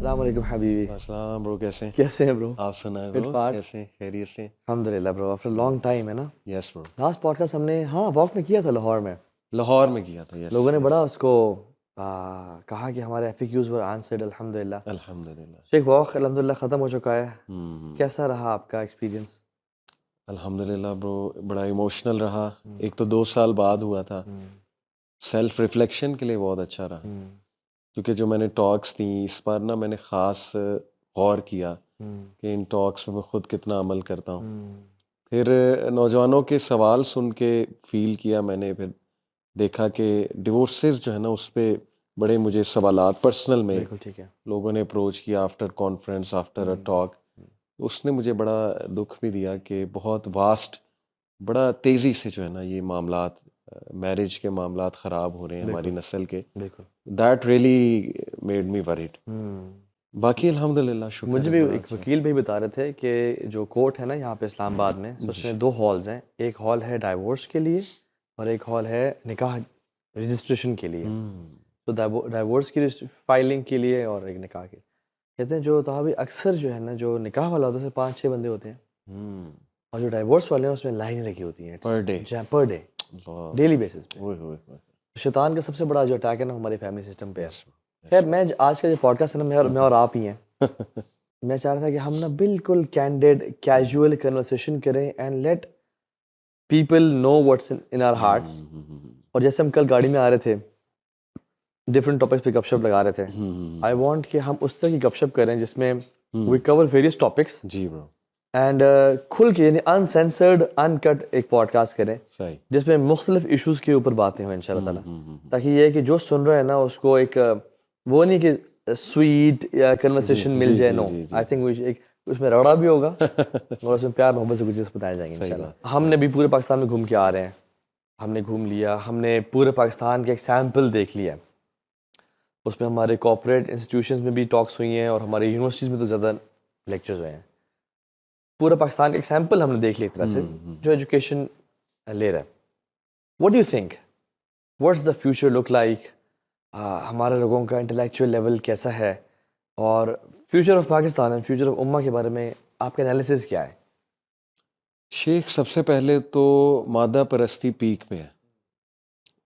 السلام علیکم حبیبی. السلام برو، کیسے ہیں؟ کیسے ہیں برو؟ آپ سنائیں فٹ برو، فاٹ. کیسے ہیں؟ خیریت سے؟ الحمدللہ برو. آفٹر لانگ ٹائم ہے نا. یس برو. لاسٹ پوڈ کاسٹ ہم نے واک میں کیا تھا لاہور میں. لاہور میں کیا تھا. یس. لوگوں نے بڑا اس کو کہا کہ ہمارے FAQs ور آنسرڈ. الحمدللہ. الحمدللہ. ایک واک الحمدللہ ختم ہو چکا ہے. کیسا رہا آپ کا ایکسپیرینس؟ الحمدللہ برو، بڑا ایموشنل رہا. ایک تو 2 سال بعد ہوا تھا. سیلف ریفلیکشن کے لیے بہت اچھا رہا، کیونکہ جو میں نے ٹاکس دیں اس بار نا، میں نے خاص غور کیا کہ ان ٹاکس میں خود کتنا عمل کرتا ہوں. پھر نوجوانوں کے سوال سن کے فیل کیا میں نے، پھر دیکھا کہ ڈیورسز جو ہے نا اس پہ بڑے مجھے سوالات پرسنل میں بالکل ٹھیک ہے. لوگوں نے اپروچ کیا after conference, after a talk. اس نے مجھے بڑا دکھ بھی دیا کہ بہت واسٹ، بڑا تیزی سے جو ہے نا یہ معاملات، میرج کے معاملات خراب ہو رہے ہیں ہماری نسل کے. بالکل. That really made me word. باقی الحمدللہ شکر. مجھے بھی ایک وکیل بھائی بتا رہے تھے کہ جو کورٹ ہے نا یہاں پہ اسلام آباد میں، اس میں 2 ہالز ہیں. ایک ہال ہے ڈائیورس کے لیے اور ایک ہال ہے نکاح رجسٹریشن کے لیے. تو ڈائیورس کی فائلنگ کے لیے اور ایک نکاح کے. کہتے ہیں جو تحابی اکثر جو ہے نا جو نکاح والا ہوتا ہے 5-6 بندے ہوتے ہیں، اور جو ڈائیورس والے ہیں اس میں لائنیں لگی ہوتی ہیں پر ڈے ڈیلی بیسس پہ. شیطان کا سب سے بڑا جو اٹیک ہے نا ہماری فیملی سسٹم پہ ہے. خیر میں آج کا جو پوڈ کاسٹ ہے نا میں اور آپ ہی ہیں. میں چاہ رہا تھا کہ ہم نا بالکل کینڈیڈ کیجول کنورسیشن کریں and let people know what's in our hearts. اور جیسے ہم کل گاڑی میں آ رہے تھے ڈفرنٹ ٹاپکس پہ گپ شپ لگا رہے تھے. آئی وانٹ کہ ہم اس طرح کی گپ شپ کریں جس میں وی کور ویریس ٹاپکس. جی برو. اینڈ کھل کے یعنی انسینسرڈ ان کٹ ایک پوڈ کاسٹ کریں جس میں مختلف ایشوز کے اوپر باتیں ہوں ان شاء اللہ تعالیٰ. تاکہ یہ ہے کہ جو سن رہے ہیں نا اس کو ایک وہ نہیں کہ سویٹ یا کنورسیشن مل جائے. نو آئی تھنک اس میں رگڑا بھی ہوگا اور اس میں پیار محبت سے کچھ چیز بتائے جائیں گے ان شاء اللہ. ہم نے بھی پورے پاکستان میں گھوم کے آ رہے ہیں. ہم نے گھوم لیا، ہم نے پورے پاکستان کے ایک سیمپل دیکھ لیا. اس میں ہمارے کارپوریٹ انسٹیٹیوشنز میں بھی ٹاکس ہوئی ہیں اور ہماری یونیورسٹیز میں تو زیادہ لیکچرز ہوئے ہیں. پورا پاکستان کا ایک سیمپل ہم نے دیکھ لی ایک طرح سے جو ایجوکیشن لے رہا ہے. What do you think what's the future look like? ہمارے لوگوں کا انٹلیکچوئل لیول کیسا ہے اور future of Pakistan and future of امہ کے بارے میں آپ کا انالیسس کیا ہے؟ شیخ سب سے پہلے تو مادہ پرستی پیک پہ ہے.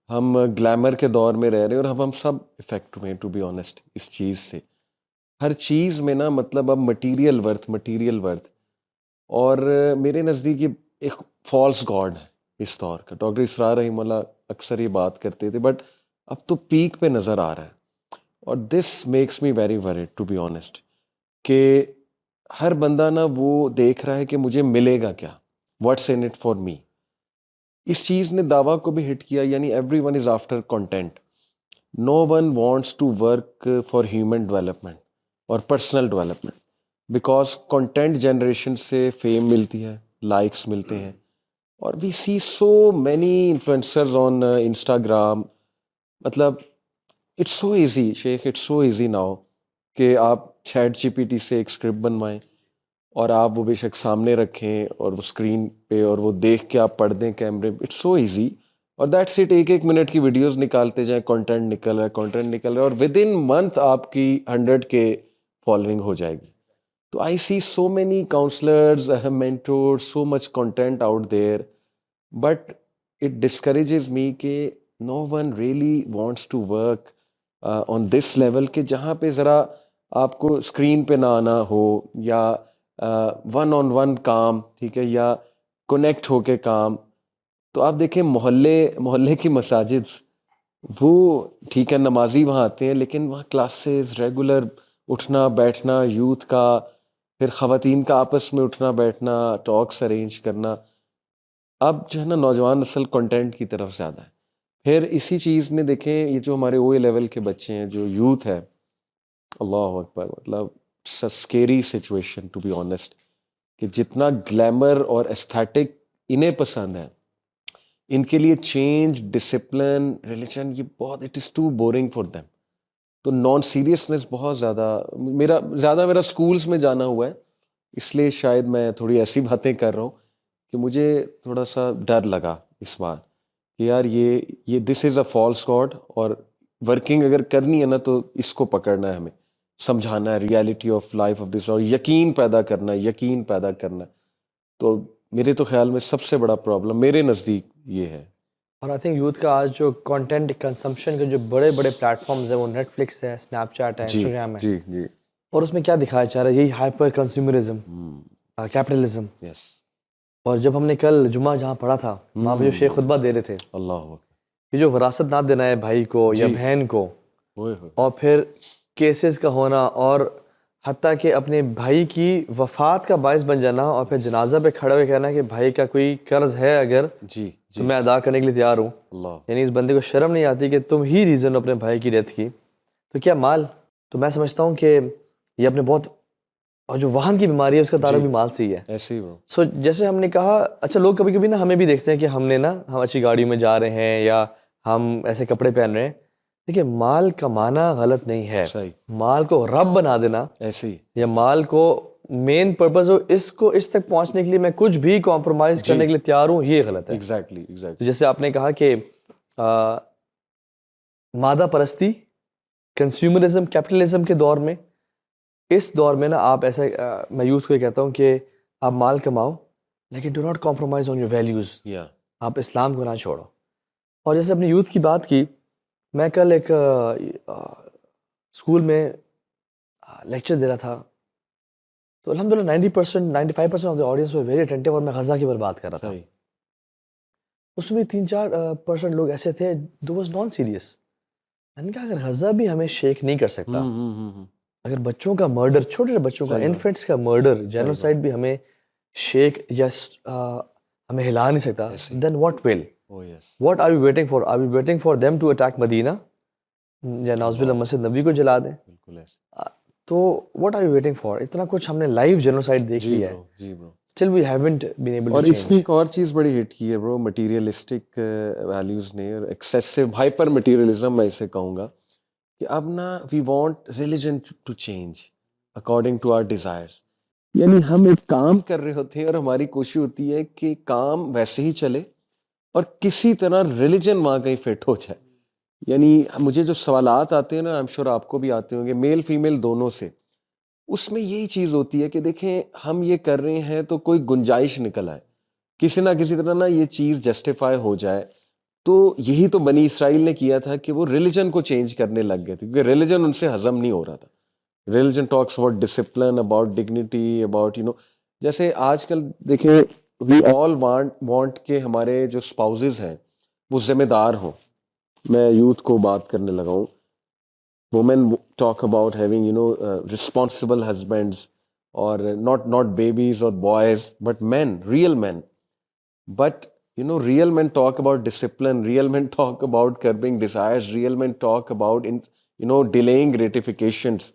ہم گلیمر کے دور میں رہ رہے ہیں اور ہم سب افیکٹ ہوئے ٹو بی آنیسٹ اس چیز سے. ہر چیز میں نا مطلب اب مٹیریل ورتھ اور میرے نزدیک یہ ایک فالس گاڈ ہے اس دور کا. ڈاکٹر اسرار رحمہ اللہ اکثر یہ بات کرتے تھے، بٹ اب تو پیک پہ نظر آ رہا ہے. اور this makes me very weird to be honest کہ ہر بندہ نا وہ دیکھ رہا ہے کہ مجھے ملے گا کیا، what's in it for me. اس چیز نے دعویٰ کو بھی ہٹ کیا، یعنی everyone is after content. No one wants to work for human development اور personal development, because content generation سے فیم ملتی ہے، لائکس ملتے ہیں. اور we see so many influencers on Instagram. مطلب اٹس سو ایزی شیخ، اٹس سو ایزی ناؤ کہ آپ ChatGPT سے ایک اسکرپٹ بنوائیں اور آپ وہ بے شک سامنے رکھیں اور وہ اسکرین پہ اور وہ دیکھ کے آپ پڑھ دیں کیمرے. اٹس سو ایزی اور دیٹس اٹ. 1 منٹ کی ویڈیوز نکالتے جائیں، کنٹینٹ نکل رہا ہے اور ود ان منتھ آپ کی 100K فالوئنگ ہو جائے گی. تو I see so many counsellors, mentors, so much content out there, but it discourages me کہ no one really wants to work on this level کہ جہاں پہ ذرا آپ کو اسکرین پہ نہ آنا ہو، یا ون آن ون کام، ٹھیک ہے، یا کنیکٹ ہو کے کام. تو آپ دیکھیں محلے کی مساجد، وہ ٹھیک ہے نمازی وہاں آتے ہیں، لیکن وہاں کلاسز ریگولر اٹھنا بیٹھنا یوتھ کا، پھر خواتین کا آپس میں اٹھنا بیٹھنا، ٹاکس ارینج کرنا. اب جو ہے نا نوجوان نسل کنٹینٹ کی طرف زیادہ ہے. پھر اسی چیز نے دیکھیں یہ جو ہمارے OA لیول کے بچے ہیں، جو یوتھ ہے، اللہ اکبر، مطلب scary situation to be honest کہ جتنا گلیمر اور ایستھیٹک انہیں پسند ہے، ان کے لیے چینج، ڈسپلن، ریلیجن یہ بہت it is too boring for them. تو نان سیریسنس بہت میرا اسکولس میں جانا ہوا ہے، اس لیے شاید میں تھوڑی ایسی باتیں کر رہا ہوں کہ مجھے تھوڑا سا ڈر لگا اس بار کہ یار یہ دس از اے فالس گاڈ، اور ورکنگ اگر کرنی ہے نا تو اس کو پکڑنا ہے ہمیں. سمجھانا ہے reality of life of this, اور یقین پیدا کرنا ہے. تو میرے تو خیال میں سب سے بڑا پرابلم میرے نزدیک یہ ہے. اور آئی تھنک یوتھ کا آج جو کانٹینٹ کنزمپشن کے جو بڑے بڑے پلیٹ فارمز ہیں وہ نیٹ فلکس ہے، اسنیپ چیٹ ہے، جی انسٹاگرام ہے، جی اور اس میں کیا دکھایا جا رہا ہے؟ یہی ہائپر کنزیومرزم، کیپٹلزم. یس. اور جب ہم نے کل جمعہ جہاں پڑھا تھا وہاں پہ جو شیخ خطبہ دے رہے تھے اللہ کہ جو وراثت نہ دینا ہے بھائی کو یا جی. بہن کو، ہوئے ہوئے. اور پھر کیسز کا ہونا، اور حتیٰ کہ اپنے بھائی کی وفات کا باعث بن جانا، اور پھر جنازہ پہ کھڑے ہوئے کہنا کہ بھائی کا کوئی قرض ہے اگر جی تو میں ادا کرنے کے لیے تیار ہوں. اللہ. یعنی اس بندے کو شرم نہیں آتی کہ تم ہی ریزن ہو اپنے بھائی کی ڈیتھ کی. تو کیا مال؟ تو میں سمجھتا ہوں کہ یہ اپنے بہت، اور جو وہن کی بیماری ہے اس کا تعلق بھی مال سے ہی ہے. ایسے ہی. سو جیسے ہم نے کہا، اچھا لوگ کبھی کبھی نا ہمیں بھی دیکھتے ہیں کہ ہم نے نا ہم اچھی گاڑیوں میں جا رہے ہیں یا ہم ایسے کپڑے پہن رہے ہیں. دیکھیے مال کمانا غلط نہیں ہے، صحیح. مال کو رب بنا دینا ایسے ہی. یا مال کو مین پرپز ہو، اس کو اس تک پہنچنے کے لیے میں کچھ بھی کمپرومائز کرنے کے لیے تیار ہوں، یہ غلط ہے. ایگزیکٹلی. جیسے آپ نے کہا کہ مادہ پرستی، کنزیومرزم، کیپٹلزم کے دور میں، اس دور میں نا آپ ایسا، میں یوتھ کو یہ کہتا ہوں کہ آپ مال کماؤ لیکن do not compromise on your values. آپ اسلام کو نہ چھوڑو. اور جیسے اپنی یوتھ کی بات کی، میں کل ایک اسکول میں لیکچر دے رہا تھا، تو الحمدللہ 90% 95% آف دا آڈینس وere ویری اٹینٹیو، اور میں غزہ کی بات کر رہا تھا. اس میں 3-4% لوگ ایسے تھے دو واز نان سیریس. میں نے کہا اگر غزہ بھی ہمیں شیک نہیں کر سکتا، اگر بچوں کا مرڈر، چھوٹے بچوں کا، انفینٹس کا مرڈر، جینوسائڈ بھی ہمیں شیک یا ہمیں ہلا نہیں سکتا، then what will? What are we waiting for? Are we waiting for them to attack Medina یا نعوذ باللہ مسجد نبی کو جلا دیں؟ تو what are we waiting for? اتنا کچھ ہم نے لائیو جینوسائڈ دیکھ لیا ہے، still we haven't been able to اور change. اس نے ایک اور چیز بڑی ہٹ کی ہے برو، مٹیریلسٹک ویلیوز نے، اور ایکسیسو ہائپر مٹیریلزم میں اسے کہوں گا، کہ اب نا we want religion to change according to our desires. یعنی ہم ایک کام کر رہے ہوتے ہیں اور ہماری کوشش ہوتی ہے کہ کام ویسے ہی چلے اور کسی طرح ریلیجن وہاں کہیں فٹ ہو جائے. یعنی مجھے جو سوالات آتے ہیں نا، آئی ایم شیور آپ کو بھی آتے ہوں گے، میل فیمیل دونوں سے، اس میں یہی چیز ہوتی ہے کہ دیکھیں ہم یہ کر رہے ہیں تو کوئی گنجائش نکل آئے، کسی نہ کسی طرح نا یہ چیز جسٹیفائی ہو جائے. تو یہی تو بنی اسرائیل نے کیا تھا کہ وہ ریلیجن کو چینج کرنے لگ گئے تھے، کیونکہ ریلیجن ان سے ہضم نہیں ہو رہا تھا. Religion talks about discipline, about dignity, about جیسے آج کل دیکھیں وی آل وانٹ کہ ہمارے جو اسپاؤزز ہیں وہ ذمہ دار ہوں. میں یوتھ کو بات کرنے لگا ہوں. women talk about having responsible husbands, or not babies or boys, but men, real men. But real men talk about discipline, real men talk about curbing desires, real men talk about delaying gratifications.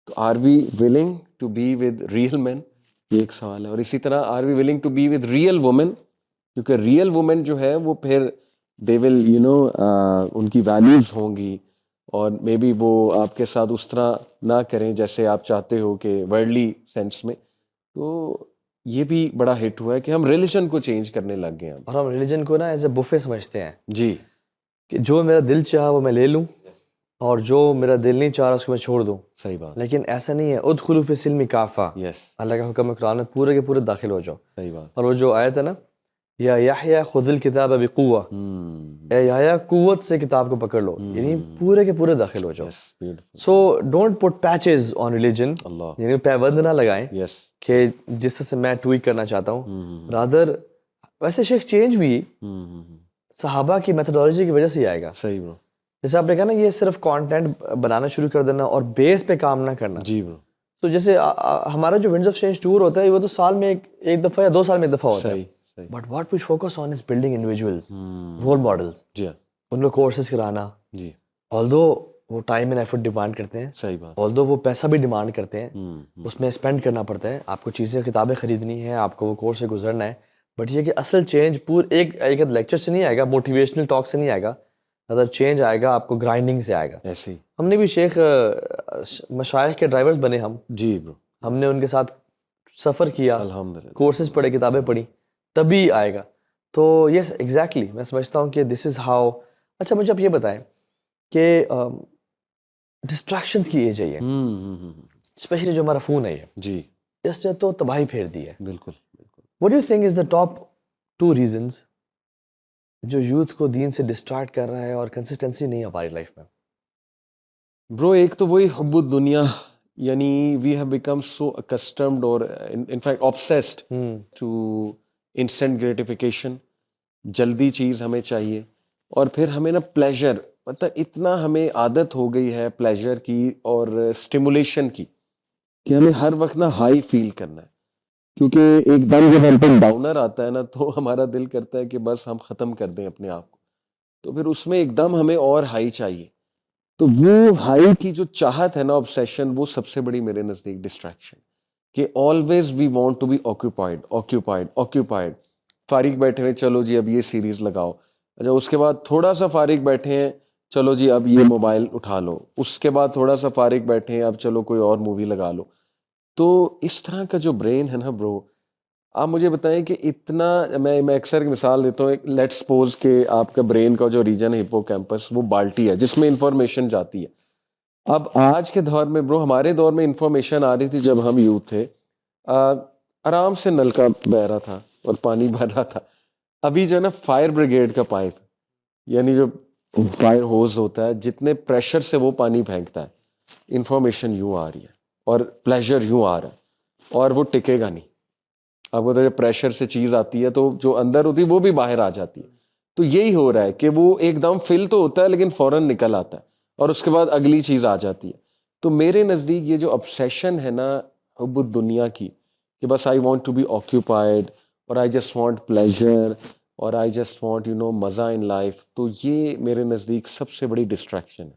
So are we willing to be with real men? یہ ایک سوال ہے. اور اسی طرح are we willing to be with real women? کیونکہ real women جو ہے وہ پھر they will ان کی values ہوں گی، اور مے بی وہ آپ کے ساتھ اس طرح نہ کریں جیسے آپ چاہتے ہو کہ ورلڈلی سینس میں. تو یہ بھی بڑا ہٹ ہوا ہے کہ ہم ریلیجن کو چینج کرنے لگ گئے ہیں، اور ہم ریلیجن کو نا ایز اے بفے سمجھتے ہیں. جی، کہ جو میرا دل چاہا وہ میں لے لوں، اور جو میرا دل نہیں چاہ رہا اس کو میں چھوڑ دوں. صحیح بات. لیکن ایسا نہیں ہے. ادخلوا فی السلم کافہ، یس، اللہ کا حکم ہے قرآن میں، پورے کے پورے داخل ہو جاؤ. صحیح بات. اور وہ جو آیت ہے نا، یا یحییٰ خذ الکتاب بقوہ، اے یحییٰ قوت سے کتاب کو پکڑ لو، یعنی پورے کے پورے داخل ہو جاؤ. So don't put patches on religion, یعنی پیبند نہ لگائیں کہ جس طرح سے میں ٹویک کرنا چاہتا ہوں. رادر ویسے شیخ چینج بھی صحابہ کی میتھڈالوجی کی وجہ سے ہی آئے گا. صحیح برو. جیسے آپ نے کہا نا یہ صرف کانٹینٹ بنانا شروع کر دینا اور بیس پہ کام نہ کرنا. جی برو. تو جیسے ہمارا جو ونڈز آف چینج ٹور ہوتا ہے وہ تو سال میں ایک دفعہ یا 2 سال میں ایک دفعہ ہوتا ہے. But what we focus on is building individuals, role models. جی، ان کو کورسز کرانا. جی، آلدو وہ ٹائم اینڈ ایفرٹ ڈیمانڈ کرتے ہیں. صحیح بات. آلدو وہ پیسہ بھی ڈیمانڈ کرتے ہیں، اس میں اسپینڈ کرنا پڑتا ہے. آپ کو چیزیں کتابیں خریدنی ہیں، آپ کو وہ کورس سے گزرنا ہے. بٹ یہ کہ اصل چینج ایک لیکچر سے نہیں آئے گا، موٹیویشنل ٹاک سے نہیں آئے گا. اگر چینج آئے گا آپ کو گرائنڈنگ سے آئے گا. ایسے ہی ہم نے بھی شیخ مشائخ کے ڈرائیورز بنے ہم. جی برو. ہم نے ان کے ساتھ سفر کیا، الحمدللہ کورسز پڑھے، کتابیں پڑھی، تبھی آئے گا. تو یس ایگزیکٹلی میں سمجھتا ہوں کہ دس از ہاؤ. اچھا مجھے آپ یہ بتائیں کہ ڈسٹریکشنز کی ایج ہے یہ, اسپیشلی جو ہمارا فون ہے یہ, جی اس نے تو تباہی پھیر دی ہے. بالکل. What do you think is the top 2 reasons جو یوتھ کو دین سے ڈسٹریکٹ کر رہا ہے اور کنسسٹنسی نہیں آ پا رہی لائف میں؟ برو ایک تو وہی حب الدنیا, یعنی we have become so accustomed اور in fact obsessed to instant gratification, جلدی چیز ہمیں چاہیے, اور پھر ہمیں نا پلیجر, مطلب اتنا ہمیں عادت ہو گئی ہے پلیجر کی اور اسٹیمولیشن کی کہ ہمیں ہر وقت نا ہائی فیل کرنا ہے, کیونکہ ایک دم جب ہم پہ ڈاؤنر آتا ہے نا تو ہمارا دل کرتا ہے کہ بس ہم ختم کر دیں اپنے آپ کو, تو پھر اس میں ایک دم ہمیں اور ہائی چاہیے. تو وہ ہائی کی جو چاہت ہے نا, obsession, وہ سب سے بڑی میرے نزدیک ڈسٹریکشن, کہ always we want to be occupied. فارغ بیٹھے ہوئے, چلو جی اب یہ سیریز لگاؤ, اچھا اس کے بعد تھوڑا سا فارغ بیٹھے ہیں, چلو جی اب یہ موبائل اٹھا لو, اس کے بعد تھوڑا سا فارغ بیٹھے ہیں, اب چلو کوئی اور مووی لگا لو. تو اس طرح کا جو برین ہے نا برو, آپ مجھے بتائیں کہ اتنا, میں اکثر ایک مثال دیتا ہوں, لیٹ سپوز کہ آپ کا برین کا جو ریجن ہے ہپو کیمپس, وہ بالٹی ہے جس میں انفارمیشن جاتی ہے. اب آج کے دور میں برو, ہمارے دور میں انفارمیشن آ رہی تھی جب ہم یوتھ تھے, آرام سے نل کا بہ رہا تھا اور پانی بھر رہا تھا. ابھی جو ہے نا فائر بریگیڈ کا پائپ, یعنی جو فائر ہوز ہوتا ہے, جتنے پریشر سے وہ پانی پھینکتا ہے, انفارمیشن یوں آ رہی ہے اور پلیجر یوں آ رہا ہے, اور وہ ٹکے گا نہیں. آپ کو جب پریشر سے چیز آتی ہے تو جو اندر ہوتی ہے وہ بھی باہر آ جاتی ہے. تو یہی ہو رہا ہے کہ وہ ایک دم فل تو ہوتا ہے لیکن فوراً نکل آتا ہے, اور اس کے بعد اگلی چیز آ جاتی ہے. تو میرے نزدیک یہ جو obsession ہے نا حب الدنیا کی, کہ بس I want to be occupied, اور آئی جسٹ وانٹ پلیجر, اور آئی جسٹ وانٹ مزہ ان لائف, تو یہ میرے نزدیک سب سے بڑی ڈسٹریکشن ہے.